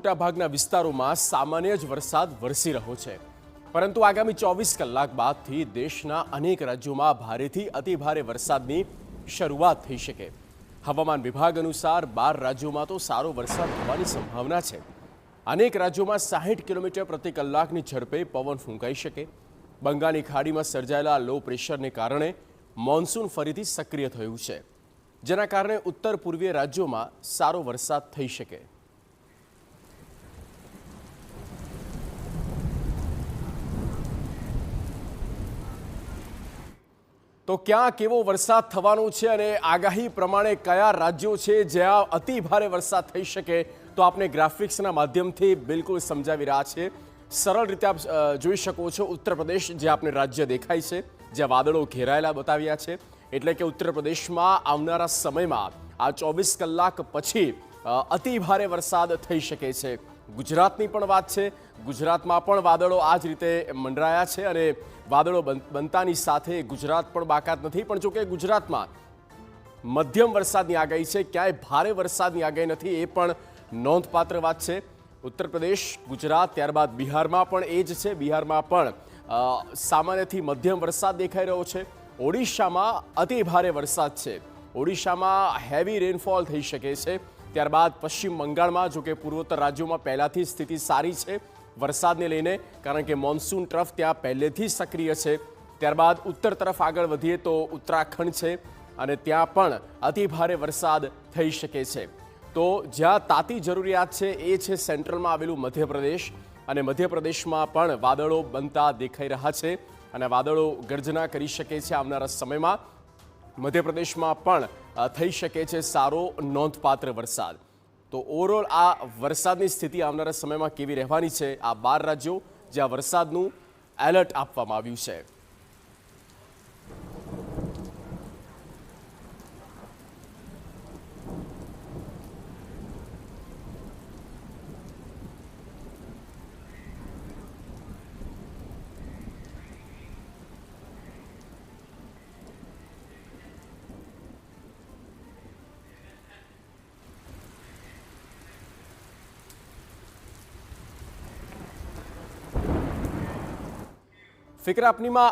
મોટાભાગના વિસ્તારોમાં સામાન્ય જ વરસાદ વરસી રહ્યો છે, પરંતુ આગામી 24 કલાક બાદથી દેશના અનેક રાજ્યોમાં ભારેથી અતિભારે વરસાદની શરૂઆત થઈ શકે। હવામાન વિભાગ અનુસાર 12 રાજ્યોમાં તો સારો વરસાદ થવાની સંભાવના છે। અનેક રાજ્યોમાં 60 કિલોમીટર પ્રતિ કલાકની ઝડપે પવન ફૂંકાઈ શકે। બંગાળની ખાડીમાં સર્જાયેલા લો પ્રેશરને કારણે મોન્સૂન ફરીથી સક્રિય થયું છે, જેના કારણે ઉત્તર પૂર્વીય રાજ્યોમાં સારો વરસાદ થઈ શકે। તો ક્યાં કેવો વરસાદ થવાનો છે અને આગાહી પ્રમાણે કયા રાજ્યો છે જ્યાં અતિ ભારે વરસાદ થઈ શકે, તો આપને ગ્રાફિક્સના માધ્યમથી બિલકુલ સમજાવી રહ્યા છે। સરળ રીતે આપ જોઈ શકો છો, ઉત્તર પ્રદેશ જે આપને રાજ્ય દેખાય છે, જ્યાં વાદળો ઘેરાયેલા બતાવ્યા છે, એટલે કે ઉત્તર પ્રદેશમાં આવનારા સમયમાં આ 24 કલાક પછી અતિ ભારે વરસાદ થઈ શકે છે। ગુજરાતની પણ વાત છે, ગુજરાતમાં પણ વાદળો આ જ રીતે મંડરાયા છે અને વાદળો બનતાની સાથે ગુજરાત પણ બાકાત નથી। પણ જો કે ગુજરાતમાં મધ્યમ વરસાદની આગાહી છે, ક્યાંય ભારે વરસાદની આગાહી નથી, એ પણ નોંધપાત્ર વાત છે। ઉત્તર પ્રદેશ, ગુજરાત, ત્યારબાદ બિહારમાં પણ એ જ છે। બિહારમાં પણ સામાન્યથી મધ્યમ વરસાદ દેખાઈ રહ્યો છે। ઓડિશામાં અતિ ભારે વરસાદ છે, ઓડિશામાં હેવી રેનફોલ થઈ શકે છે। ત્યારબાદ પશ્ચિમ બંગાળમાં, જો કે પૂર્વોત્તર રાજ્યોમાં પહેલાથી સ્થિતિ સારી છે વરસાદને લઈને, કારણ કે મોન્સૂન ટ્રફ ત્યાં પહેલેથી સક્રિય છે। ત્યારબાદ ઉત્તર તરફ આગળ વધીએ તો ઉત્તરાખંડ છે અને ત્યાં પણ અતિ ભારે વરસાદ થઈ શકે છે। તો જ્યાં તાતી જરૂરિયાત છે એ છે સેન્ટ્રલમાં આવેલું મધ્યપ્રદેશ, અને મધ્યપ્રદેશમાં પણ વાદળો બનતા દેખાઈ રહ્યા છે અને વાદળો ગર્જના કરી શકે છે આવનારા સમયમાં। મધ્યપ્રદેશમાં પણ થઈ શકે છે સારો નોંધપાત્ર વરસાદ। તો ઓવરઓલ આ વરસાદની સ્થિતિ આવનારા સમયમાં કેવી રહેવાની છે, આ 12 રાજ્યો જ્યાં વરસાદનું એલર્ટ આપવામાં આવ્યું છે। ફિકર આપનીમાં